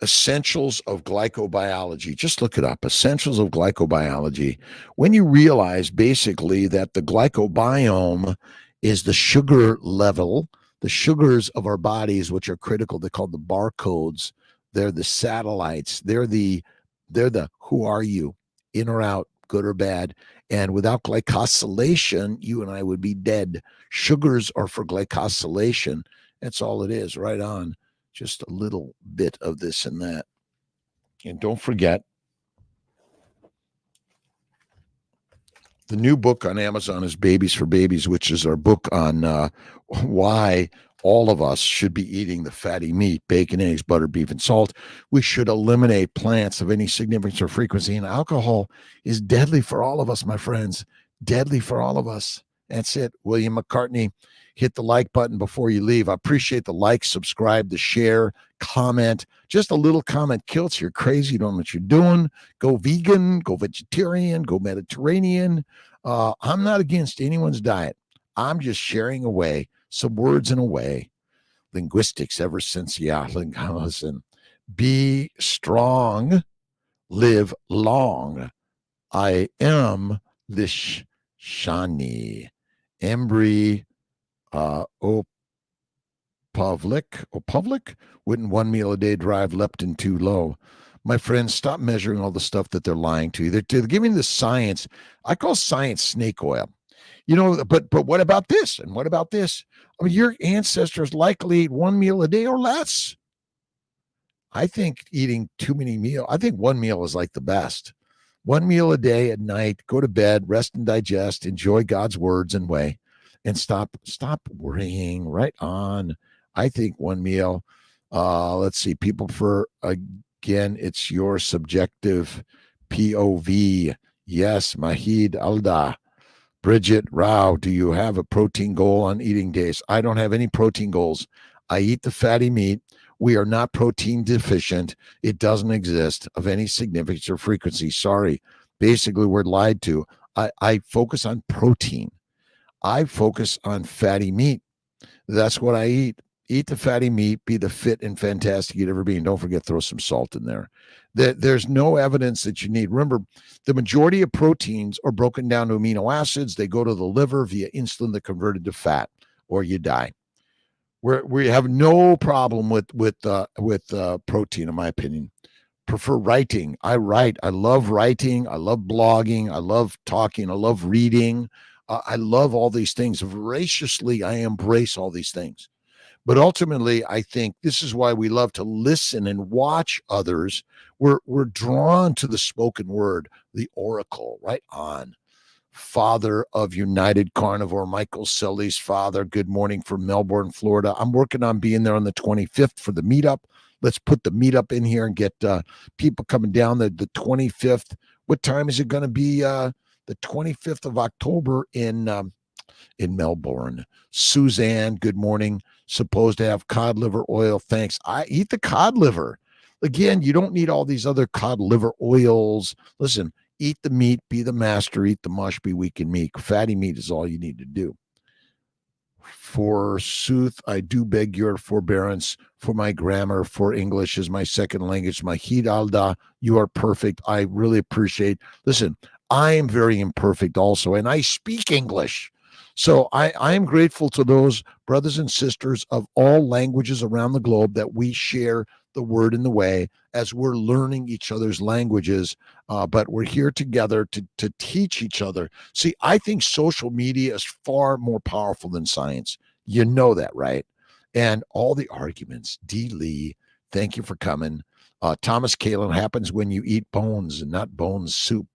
Essentials of Glycobiology. Just look it up. Essentials of Glycobiology. When you realize basically that the glycobiome is the sugar level, the sugars of our bodies, which are critical, they're called the barcodes. They're the satellites. They're the who are you, in or out, good or bad. And without glycosylation, you and I would be dead. Sugars are for glycosylation. That's all it is, right on. Just a little bit of this and that. And don't forget, the new book on Amazon is Babies for Babies, which is our book on why all of us should be eating the fatty meat, bacon, eggs, butter, beef, and salt. We should eliminate plants of any significance or frequency. And alcohol is deadly for all of us, my friends. Deadly for all of us. That's it. William McCartney. Hit the like button before you leave. I appreciate the like, subscribe, the share, comment. Just a little comment. Kiltz, you're crazy. You don't know what you're doing. Go vegan, go vegetarian, go Mediterranean. I'm not against anyone's diet. I'm just sharing away some words in a way. Linguistics ever since, listen. Be strong, live long. I am this Shani. Embry. Opavlik, wouldn't 1 meal a day drive leptin too low? My friends, stop measuring all the stuff that they're lying to you. They're giving the science. I call science snake oil. But what about this? And what about this? I mean, your ancestors likely ate 1 meal a day or less. I think eating too many meals, I think 1 meal is like the best. 1 meal a day at night, go to bed, rest and digest, enjoy God's words and way. And stop worrying. Right on. I think 1 meal. Let's see. People again, it's your subjective POV. Yes, Mahid Alda. Bridget Rao, do you have a protein goal on eating days? I don't have any protein goals. I eat the fatty meat. We are not protein deficient. It doesn't exist of any significance or frequency. Sorry. Basically, we're lied to. I focus on protein. I focus on fatty meat. That's what I eat. Eat the fatty meat, be the fit and fantastic you'd ever be. And don't forget, throw some salt in there. There's no evidence that you need. Remember, the majority of proteins are broken down to amino acids. They go to the liver via insulin that converted to fat, or you die. We have no problem with protein, in my opinion. Prefer writing. I write. I love writing. I love blogging. I love talking. I love reading. I love all these things. Voraciously, I embrace all these things. But ultimately, I think this is why we love to listen and watch others. We're drawn to the spoken word, the oracle, right on. Father of United Carnivore, Michael Sully's father. Good morning from Melbourne, Florida. I'm working on being there on the 25th for the meetup. Let's put the meetup in here and get people coming down the 25th. What time is it going to be? The 25th of October in Melbourne. Suzanne, good morning. Supposed to have cod liver oil. Thanks. I eat the cod liver. Again, you don't need all these other cod liver oils. Listen, eat the meat, be the master, eat the mush, be weak in meat. Fatty meat is all you need to do. Forsooth, I do beg your forbearance for my grammar, for English is my second language. My Hidalda, you are perfect. I really appreciate. Listen, I am very imperfect also, and I speak English. So I am grateful to those brothers and sisters of all languages around the globe that we share the word in the way as we're learning each other's languages. But we're here together to teach each other. See, I think social media is far more powerful than science. You know that, right? And all the arguments. D. Lee, thank you for coming. Thomas Kalin, happens when you eat bones and not bones soup.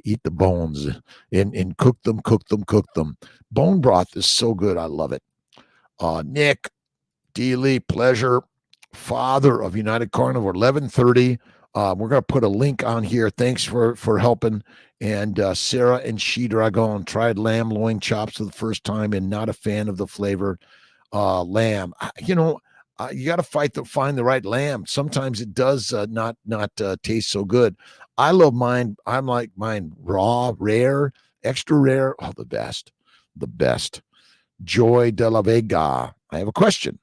Eat the bones and cook them. Bone broth is so good. I love it. Nick, D. Lee, pleasure. Father of United Carnivore, 11:30. We're going to put a link on here. Thanks for helping. And Sarah and She Dragon tried lamb loin chops for the first time and not a fan of the flavor. Lamb, you got to find the right lamb. Sometimes it does not taste so good. I love mine. I'm like mine raw, rare, extra rare. Oh, the best. Joy de la Vega. I have a question.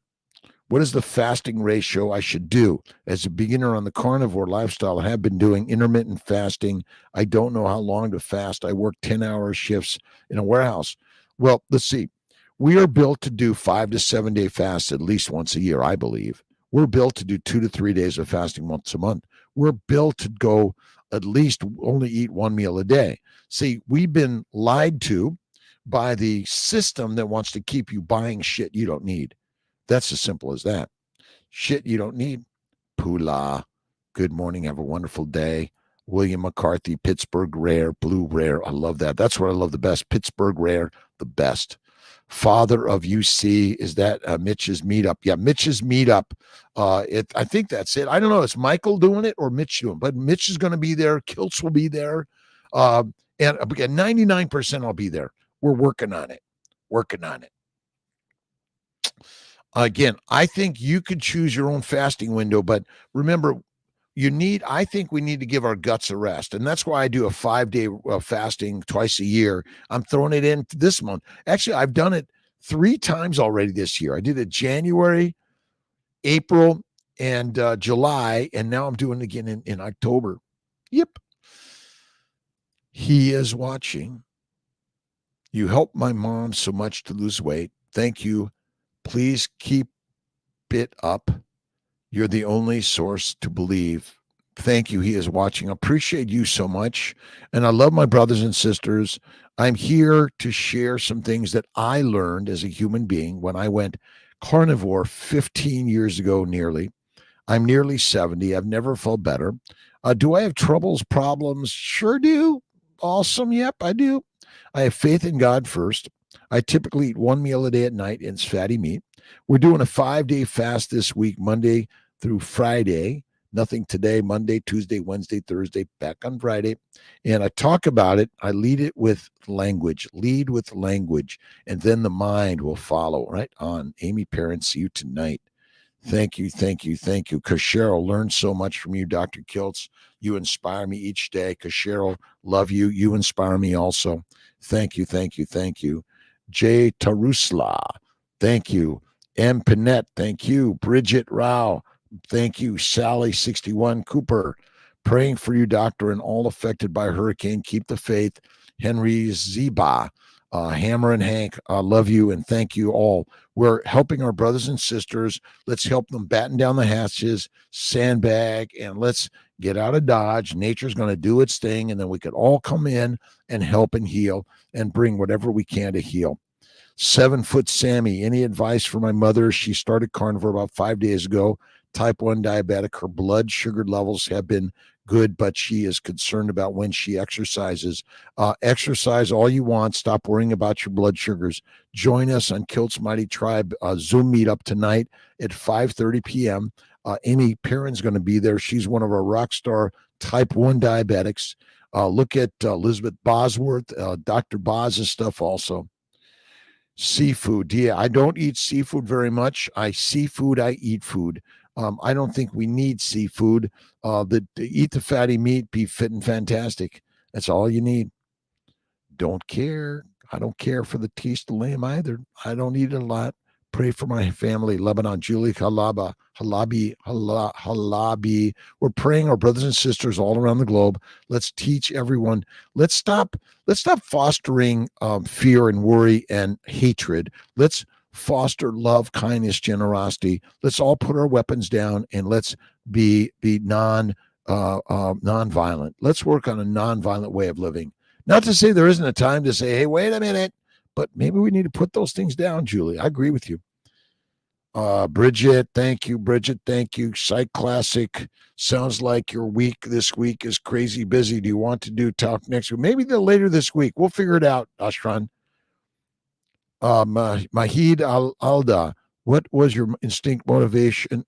What is the fasting ratio I should do? As a beginner on the carnivore lifestyle, I have been doing intermittent fasting. I don't know how long to fast. I work 10-hour shifts in a warehouse. Well, let's see. We are built to do 5 to 7 day fasts at least once a year, I believe. We're built to do 2 to 3 days of fasting once a month. We're built to go at least only eat one meal a day. See, we've been lied to by the system that wants to keep you buying shit you don't need. That's as simple as that. Shit you don't need. Pula. Good morning. Have a wonderful day. William McCarthy, Pittsburgh Rare, Blue Rare. I love that. That's what I love the best. Pittsburgh Rare, the best. Father of UC, is that Mitch's meetup? Yeah, Mitch's meetup. I think that's it. I don't know. Is Michael doing it or Mitch doing it? But Mitch is going to be there. Kiltz will be there. And again, 99% I'll be there. We're working on it. Again, I think you could choose your own fasting window, but remember, I think we need to give our guts a rest. And that's why I do a 5-day fasting twice a year. I'm throwing it in this month. Actually, I've done it 3 times already this year. I did it January, April, and July, and now I'm doing it again in October. Yep. He is watching. You helped my mom so much to lose weight. Thank you. Please keep it up. You're the only source to believe. Thank you. He is watching. Appreciate you so much. And I love my brothers and sisters. I'm here to share some things that I learned as a human being when I went carnivore 15 years ago nearly. I'm nearly 70. I've never felt better. Do I have troubles, problems? Sure do. Awesome. Yep, I do. I have faith in God first. I typically eat one meal a day at night, and it's fatty meat. We're doing a 5-day fast this week, Monday through Friday. Nothing today, Monday, Tuesday, Wednesday, Thursday, back on Friday. And I talk about it. I lead it with language, and then the mind will follow. Right on. Amy Parent, see you tonight. Thank you, thank you, thank you. Because Cheryl, learned so much from you, Dr. Kiltz. You inspire me each day. Because Cheryl, love you. You inspire me also. Thank you, thank you, thank you. Jay Tarusla, thank you. M. Panette, thank you. Bridget Rao, thank you. Sally 61 Cooper, praying for you, doctor, and all affected by hurricane. Keep the faith. Henry Ziba, Hammer and Hank, love you and thank you all. We're helping our brothers and sisters. Let's help them batten down the hatches, sandbag, and let's get out of Dodge. Nature's going to do its thing, and then we could all come in and help and heal and bring whatever we can to heal. 7-foot Sammy, any advice for my mother? She started carnivore about 5 days ago. Type 1 diabetic. Her blood sugar levels have been good, but she is concerned about when she exercises. Exercise all you want. Stop worrying about your blood sugars. Join us on Kiltz Mighty Tribe Zoom meetup tonight at 5:30 p.m. Amy Perrin's going to be there. She's one of our rock star type 1 diabetics. Look at Elizabeth Bosworth, Dr. Boz's stuff also. Seafood. Yeah, I don't eat seafood very much. I see food, I eat food. I don't think we need seafood. Eat the fatty meat, be fit and fantastic. That's all you need. Don't care. I don't care for the taste of lamb either. I don't eat it a lot. Pray for my family, Lebanon, Julie, Halabi. We're praying our brothers and sisters all around the globe. Let's teach everyone. Let's stop fostering fear and worry and hatred. Let's foster love, kindness, generosity. Let's all put our weapons down and let's be non-violent. Let's work on a non-violent way of living. Not to say there isn't a time to say, hey, wait a minute. But maybe we need to put those things down, Julie. I agree with you. Bridget, thank you. Bridget, thank you. Psych Classic. Sounds like your week this week is crazy busy. Do you want to do talk next week? Maybe later this week. We'll figure it out, Ashran. Mahid Alda, what was your instinct motivation,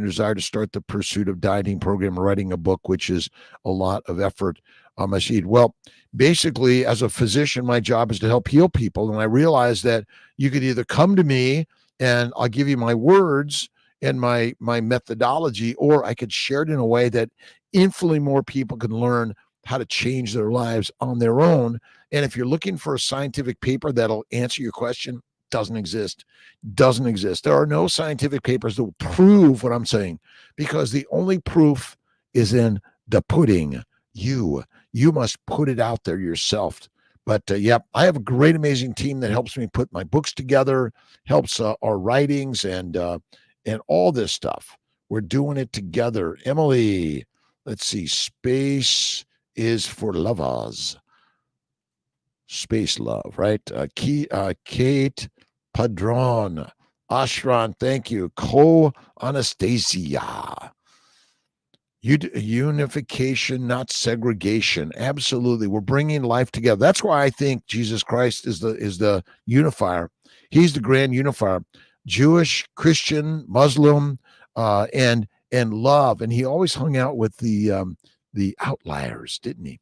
desire to start the pursuit of dieting program, writing a book, which is a lot of effort? Mahid, well, basically, as a physician, my job is to help heal people. And I realized that you could either come to me and I'll give you my words and my methodology, or I could share it in a way that infinitely more people can learn how to change their lives on their own. And if you're looking for a scientific paper that'll answer your question, doesn't exist. There are no scientific papers that will prove what I'm saying, because the only proof is in the pudding. You must put it out there yourself. But I have a great, amazing team that helps me put my books together, helps our writings and all this stuff. We're doing it together. Emily, let's see. Space is for lovers. Space love, right? Kate Padron, Ashran, thank you. Anastasia. Unification, not segregation. Absolutely. We're bringing life together. That's why I think Jesus Christ is the unifier. He's the grand unifier. Jewish, Christian, Muslim, and love. And he always hung out with the outliers, didn't he?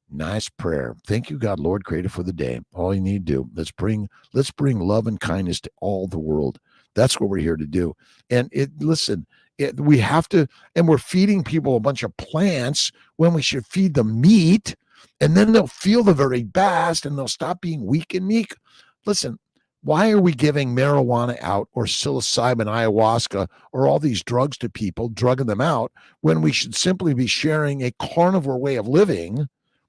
Nice prayer. Thank you, God, Lord, creator for the day. All you need to do. Let's bring love and kindness to all the world. That's what we're here to do. And we have to, and we're feeding people a bunch of plants when we should feed them meat, and then they'll feel the very best and they'll stop being weak and meek. Listen, why are we giving marijuana out or psilocybin, ayahuasca, or all these drugs to people, drugging them out, when we should simply be sharing a carnivore way of living,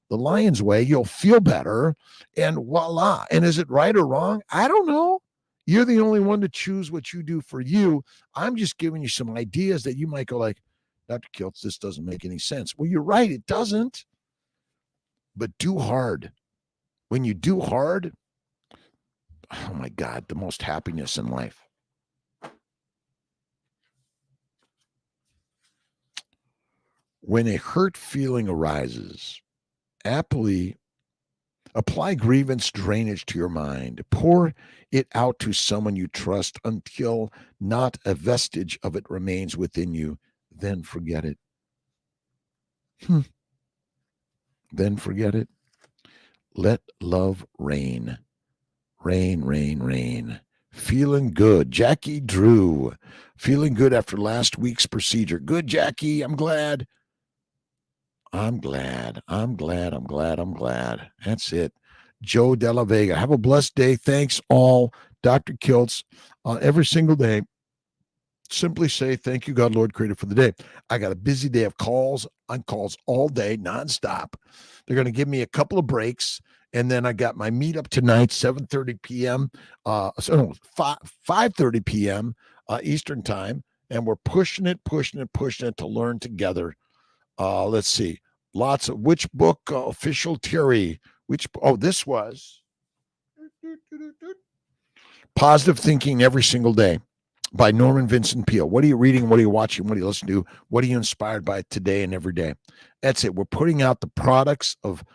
the lion's way? You'll feel better, and voila. And is it right or wrong? I don't know. You're the only one to choose what you do for you. I'm just giving you some ideas that you might go like, Dr. Kiltz, this doesn't make any sense. Well, you're right, it doesn't. But do hard. When you do hard, oh my God, the most happiness in life. When a hurt feeling arises, aptly apply grievance drainage to your mind. Pour it out to someone you trust until not a vestige of it remains within you. then forget it. Then forget it. Let love reign. Rain, rain, rain. Feeling good. Jackie Drew. Feeling good after last week's procedure. Good, Jackie. I'm glad. I'm glad. I'm glad. I'm glad. I'm glad. That's it. Joe Della Vega. Have a blessed day. Thanks all. Dr. Kiltz. Every single day, simply say, thank you, God, Lord, Creator, for the day. I got a busy day of calls on calls all day, nonstop. They're going to give me a couple of breaks. And then I got my meetup tonight, 7:30 p.m. 5:30 p.m. Eastern time. And we're pushing it to learn together. Let's see. Lots of which book, official Terry, this was Positive Thinking Every Single Day by Norman Vincent Peale. What are you reading? What are you watching? What are you listening to? What are you inspired by today and every day? That's it. We're putting out the products of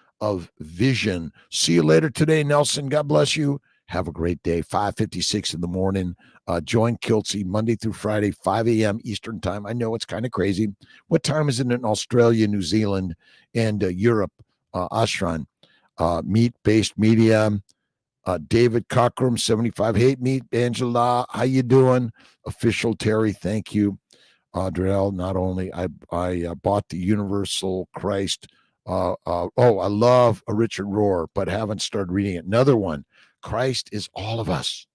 vision. See you later today, Nelson. God bless you. Have a great day. 5:56 in the morning. Join Kiltz Monday through Friday, 5 a.m. Eastern time. I know it's kind of crazy. What time is it in Australia, New Zealand, and Europe? Ashran. Meat-based media. David Cockrum, 75 Hate Meat. Angela, how you doing? Official Terry, thank you. Drell, not only I bought the Universal Christ. I love a Richard Rohr, but haven't started reading it. Another one. Christ is all of us.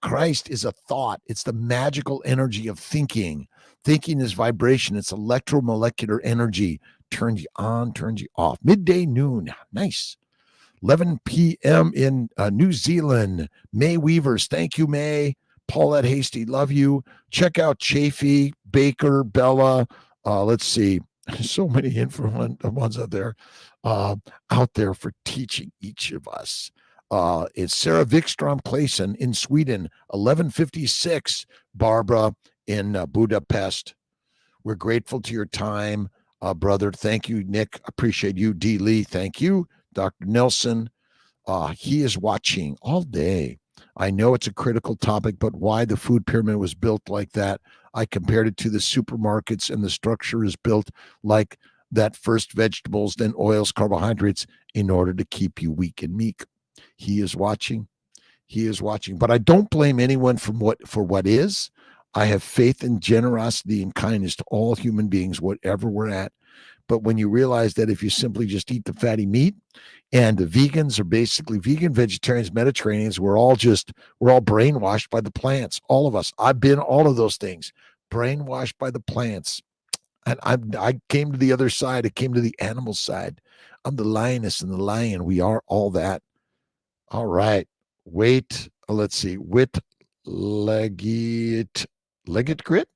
Christ is a thought. It's the magical energy of thinking. Thinking is vibration. It's electromolecular energy. Turns you on, turns you off. Midday, noon. Nice. 11 p.m. in New Zealand. May Weavers. Thank you, May. Paulette Hasty. Love you. Check out Chafee, Baker, Bella. Let's see. So many influential ones out there for teaching each of us. It's Sarah Vikstrom Clayson in Sweden. 11:56. Barbara in Budapest. We're grateful to your time, brother. Thank you, Nick. Appreciate you. D. Lee. Thank you. Dr. Nelson, he is watching all day. I know it's a critical topic, but why the food pyramid was built like that, I compared it to the supermarkets, and the structure is built like that: first vegetables, then oils, carbohydrates, in order to keep you weak and meek. He is watching. He is watching. But I don't blame anyone for what is. I have faith and generosity and kindness to all human beings, whatever we're at. But when you realize that if you simply just eat the fatty meat, and the vegans are basically vegan, vegetarians, Mediterraneans, we're all brainwashed by the plants. All of us. I've been all of those things, brainwashed by the plants. And I came to the other side. I came to the animal side. I'm the lioness and the lion. We are all that. All right. Let's see. Leggett Grit.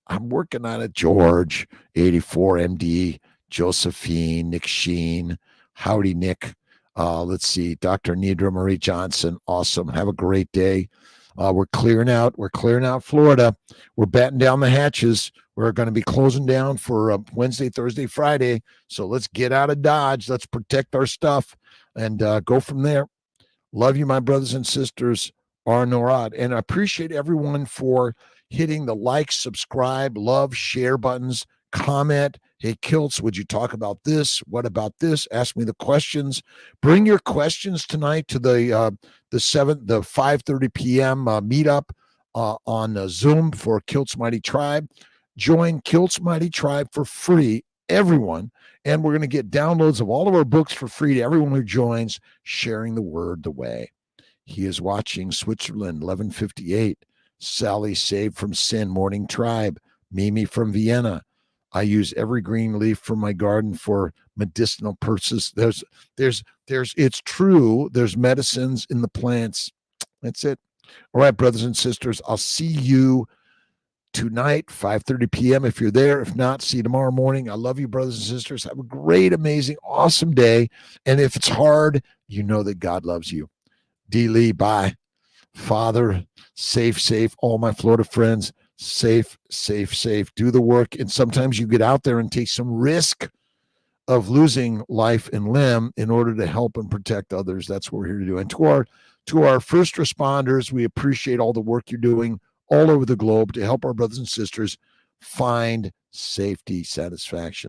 I'm working on it. George, 84 MD, Josephine, Nick Sheen. Howdy, Nick. Let's see. Dr. Nidra Marie Johnson. Awesome. Have a great day. We're clearing out Florida. We're batting down the hatches. We're going to be closing down for Wednesday, Thursday, Friday. So let's get out of Dodge. Let's protect our stuff and go from there. Love you, my brothers and sisters. Arnorad. And I appreciate everyone for hitting the like, subscribe, love, share buttons, comment. Hey, Kiltz, would you talk about this? What about this? Ask me the questions. Bring your questions tonight to the 5:30 p.m. Meetup on Zoom for Kiltz Mighty Tribe. Join Kiltz Mighty Tribe for free, everyone. And we're going to get downloads of all of our books for free to everyone who joins, sharing the word the way. He is watching Switzerland, 11:58. Sally Saved from Sin, Morning Tribe. Mimi from Vienna. I use every green leaf from my garden for medicinal purposes. It's true. There's medicines in the plants. That's it. All right, brothers and sisters, I'll see you tonight, 5:30 p.m. if you're there. If not, see you tomorrow morning. I love you, brothers and sisters. Have a great, amazing, awesome day. And if it's hard, you know that God loves you. D. Lee, bye. Father, safe. All my Florida friends, safe. Do the work. And sometimes you get out there and take some risk of losing life and limb in order to help and protect others. That's what we're here to do. And to our first responders, we appreciate all the work you're doing all over the globe to help our brothers and sisters find safety, satisfaction.